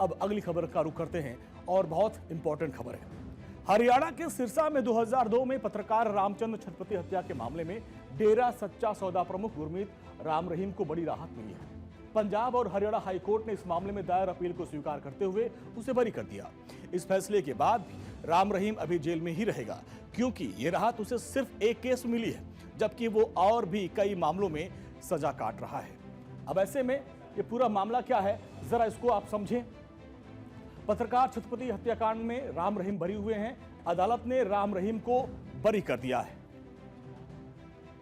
अब अगली खबर का रुख करते हैं और बहुत इंपॉर्टेंट खबर है। हरियाणा के सिरसा में 2002 में पत्रकार रामचंद्र छत्रपति हत्या के मामले में डेरा सच्चा सौदा प्रमुख गुरमीत राम रहीम को बड़ी राहत मिली है। पंजाब और हरियाणा हाईकोर्ट ने इस मामले में दायर अपील को स्वीकार करते हुए उसे बरी कर दिया। इस फैसले के बाद भी राम रहीम अभी जेल में ही रहेगा, क्योंकि ये राहत उसे सिर्फ एक केस में मिली है, जबकि वो और भी कई मामलों में सजा काट रहा है। अब ऐसे में ये पूरा मामला क्या है, जरा इसको आप समझें। पत्रकार छत्रपति हत्याकांड में राम रहीम बरी हुए हैं। अदालत ने राम रहीम को बरी कर दिया है।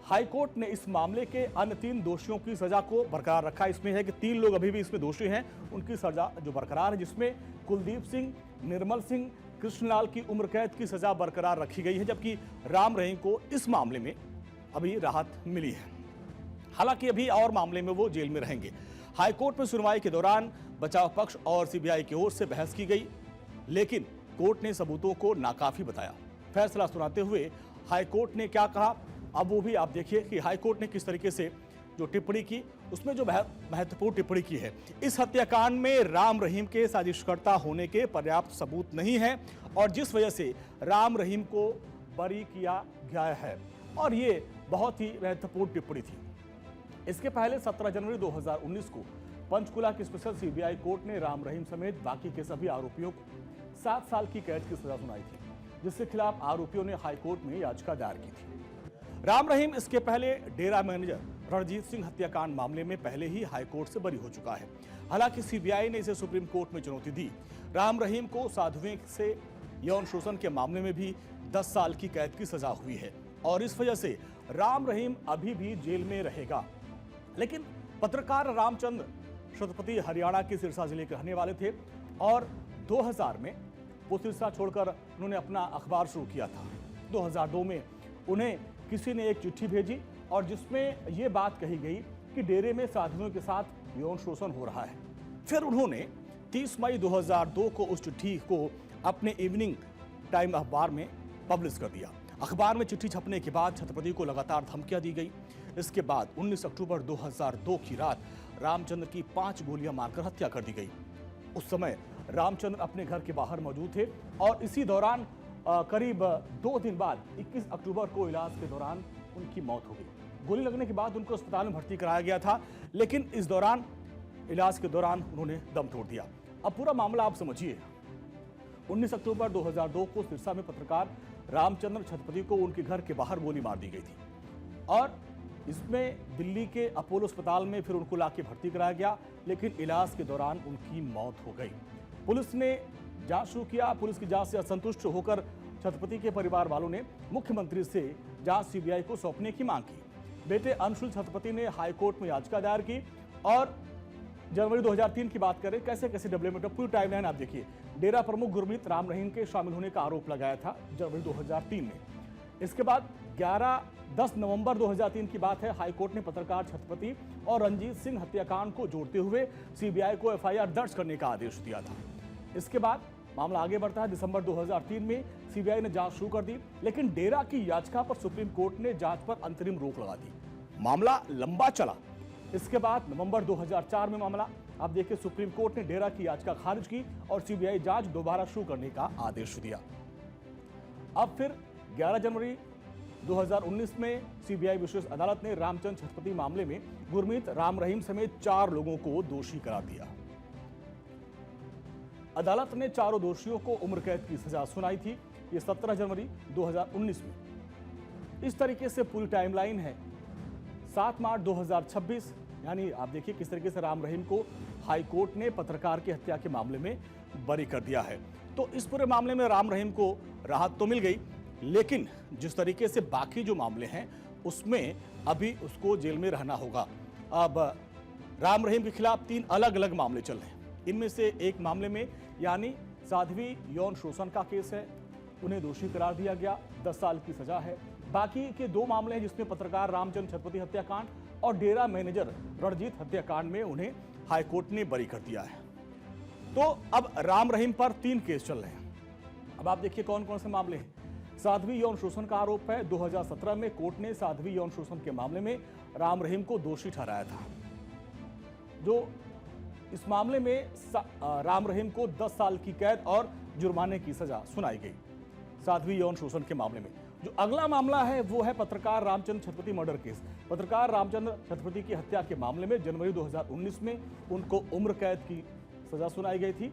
हाईकोर्ट ने इस मामले के अन्य 3 दोषियों की सजा को बरकरार रखा। इसमें है कि 3 लोग अभी भी इसमें दोषी हैं, उनकी सजा जो बरकरार है, जिसमें कुलदीप सिंह, निर्मल सिंह, कृष्णलाल की उम्र कैद की सजा बरकरार रखी गई है, जबकि राम रहीम को इस मामले में अभी राहत मिली है। हालांकि अभी और मामले में वो जेल में रहेंगे। हाईकोर्ट में सुनवाई के दौरान बचाव पक्ष और सीबीआई की ओर से बहस की गई, लेकिन कोर्ट ने सबूतों को नाकाफी बताया। फैसला सुनाते हुए हाईकोर्ट ने क्या कहा, अब वो भी आप देखिए कि हाईकोर्ट ने किस तरीके से जो टिप्पणी की, उसमें जो महत्वपूर्ण टिप्पणी की है। इस हत्याकांड में राम रहीम के साजिशकर्ता होने के पर्याप्त सबूत नहीं है और जिस वजह से राम रहीम को बरी किया गया है, और ये बहुत ही महत्वपूर्ण टिप्पणी थी। इसके पहले 17 जनवरी 2019 को पंचकुला की स्पेशल सीबीआई कोर्ट ने राम रहीम समेत बाकी के सभी आरोपियों को 7 साल की कैद की सजा सुनाई थी, जिसके खिलाफ आरोपियों ने हाईकोर्ट में याचिका दायर की थी। राम रहीम इसके पहले डेरा मैनेजर रणजीत सिंह हत्याकांड मामले में पहले ही हाईकोर्ट से बरी हो चुका है। हालांकि सीबीआई ने इसे सुप्रीम कोर्ट में चुनौती दी। राम रहीम को साधुओं से यौन शोषण के मामले में भी 10 साल की कैद की सजा हुई है और इस वजह से राम रहीम अभी भी जेल में रहेगा। लेकिन पत्रकार रामचंद्र छत्रपति हरियाणा के सिरसा जिले के रहने वाले थे और 2000 में वो सिरसा छोड़कर उन्होंने अपना अखबार शुरू किया था। 2002 में उन्हें किसी ने एक चिट्ठी भेजी और जिसमें यह बात कही गई कि डेरे में साधुओं के साथ यौन शोषण हो रहा है। फिर उन्होंने 30 मई 2002 को उस चिट्ठी को अपने इवनिंग टाइम अखबार में पब्लिश कर दिया। अखबार में चिट्ठी छपने के बाद छत्रपति को लगातार धमकियां दी गई। इसके बाद 19 अक्टूबर 2002 की रात रामचंद्र की 5 गोलियां मारकर हत्या कर दी गई। उस समय रामचंद्र अपने घर के बाहर मौजूद थे और इसी दौरान करीब 2 दिन बाद 21 अक्टूबर को इलाज के दौरान उनकी मौत हो गई। गोली लगने के बाद उनको अस्पताल में भर्ती कराया गया था, लेकिन इस दौरान इलाज के दौरान उन्होंने दम तोड़ दिया। अब पूरा मामला आप समझिए। 19 अक्टूबर 2002 को सिरसा में पत्रकार रामचंद्र छत्रपति को उनके घर के बाहर गोली मार दी गई थी और इसमें दिल्ली के अपोलो अस्पताल में फिर उनको लाके भर्ती कराया गया, लेकिन इलाज के दौरान उनकी मौत हो गई। पुलिस ने जांच शुरू किया। पुलिस की जांच से असंतुष्ट होकर छत्रपति के परिवार वालों ने मुख्यमंत्री से जांच सीबीआई को सौंपने की मांग की। बेटे अंशुल छत्रपति ने हाईकोर्ट में याचिका दायर की और जनवरी 2003 की बात करें, कैसे कैसे डेवलपमेंट, पूरी टाइमलाइन आप देखिए। डेरा प्रमुख गुरमीत राम रहीम के शामिल होने का आरोप लगाया था जनवरी 2003 में। इसके बाद 10 नवंबर 2003 की बात है, हाईकोर्ट ने पत्रकार छत्रपति और रंजीत सिंह हत्याकांड को जोड़ते हुए सीबीआई को एफआईआर दर्ज करने का आदेश दिया था। इसके बाद मामला आगे बढ़ता है। दिसंबर 2003 में सीबीआई ने जांच शुरू कर दी, लेकिन डेरा की याचिका पर सुप्रीम कोर्ट ने जांच पर अंतरिम रोक लगा दी। मामला लंबा चला। इसके बाद नवंबर 2004 में मामला आप देखिए, सुप्रीम कोर्ट ने डेरा की याचिका खारिज की और सीबीआई जांच दोबारा शुरू करने का आदेश दिया। अब फिर 11 जनवरी 2019 में सीबीआई विशेष अदालत ने रामचंद्र छत्रपति मामले में गुरमीत राम रहीम समेत 4 लोगों को दोषी करार दिया। अदालत ने चारों दोषियों को उम्र कैद की सजा सुनाई थी। ये 17 जनवरी 2019 में। इस तरीके से पूरी टाइमलाइन है। 7 मार्च 2026, यानी आप देखिए किस तरीके से राम रहीम को हाईकोर्ट ने पत्रकार की हत्या के मामले में बरी कर दिया है। तो इस पूरे मामले में राम रहीम को राहत तो मिल गई, लेकिन जिस तरीके से बाकी जो मामले हैं उसमें अभी उसको जेल में रहना होगा। अब राम रहीम के खिलाफ 3 अलग अलग मामले चल रहे हैं। इनमें से एक मामले में यानी साध्वी यौन शोषण का केस है, उन्हें दोषी करार दिया गया, 10 साल की सजा है। बाकी के 2 मामले हैं जिसमें पत्रकार रामचंद्र छत्रपति हत्याकांड और डेरा मैनेजर रणजीत हत्याकांड में उन्हें हाईकोर्ट ने बरी कर दिया है। तो अब राम रहीम पर 3 केस चल रहे हैं। अब आप देखिए कौन कौन से मामले हैं। साध्वी यौन शोषण का आरोप है। 2017 में कोर्ट ने साध्वी यौन शोषण के मामले में राम रहीम को दोषी ठहराया था। जो इस मामले में राम रहीम को 10 साल की कैद और जुर्माने की सजा सुनाई गई। साध्वी यौन शोषण के मामले में जो अगला मामला है वो है पत्रकार रामचंद्र छत्रपति मर्डर केस। पत्रकार रामचंद्र छत्रपति की हत्या के मामले में जनवरी 2019 में उनको उम्र कैद की सजा सुनाई गई थी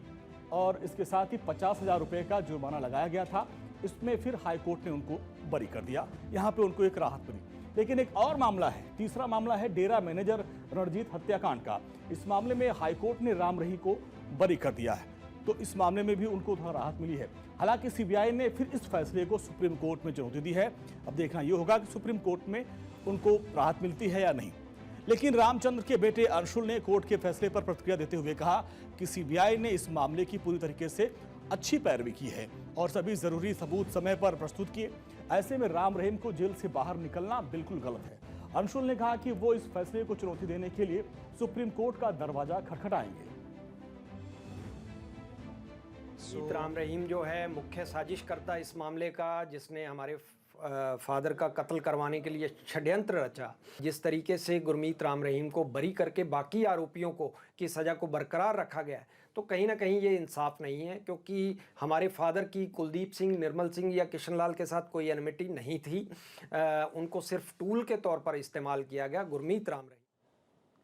और इसके साथ ही 50,000 रुपए का जुर्माना लगाया गया था। इसमें फिर हाईकोर्ट ने उनको बरी कर दिया। यहाँ पे उनको एक राहत मिली। लेकिन एक और मामला है, तीसरा मामला है डेरा मैनेजर रणजीत हत्याकांड का। इस मामले में हाईकोर्ट ने राम रहीम को बरी कर दिया है, तो इस मामले में भी उनको थोड़ा राहत मिली है। हालांकि सीबीआई ने फिर इस फैसले को सुप्रीम कोर्ट में चुनौती दी है। अब देखना यह होगा कि सुप्रीम कोर्ट में उनको राहत मिलती है या नहीं। लेकिन रामचंद्र के बेटे अंशुल ने कोर्ट के फैसले पर प्रतिक्रिया देते हुए कहा कि सीबीआई ने इस मामले की पूरी तरीके से अच्छी पैरवी की है और सभी जरूरी सबूत समय पर प्रस्तुत किए। ऐसे में राम रहीम को जेल से बाहर निकलना बिल्कुल गलत है। अंशुल ने कहा कि वो इस फैसले को चुनौती देने के लिए सुप्रीम कोर्ट का दरवाजा खटखटाएंगे। राम रहीम जो है मुख्य साजिशकर्ता इस मामले का, जिसने हमारे फादर का कत्ल करवाने के लिए षड्यंत्र रचा। जिस तरीके से गुरमीत राम रहीम को बरी करके बाकी आरोपियों को की सज़ा को बरकरार रखा गया है, तो कहीं ना कहीं ये इंसाफ नहीं है, क्योंकि हमारे फादर की कुलदीप सिंह, निर्मल सिंह या किशनलाल के साथ कोई एनिमिटी नहीं थी। उनको सिर्फ टूल के तौर पर इस्तेमाल किया गया। गुरमीत राम रहीम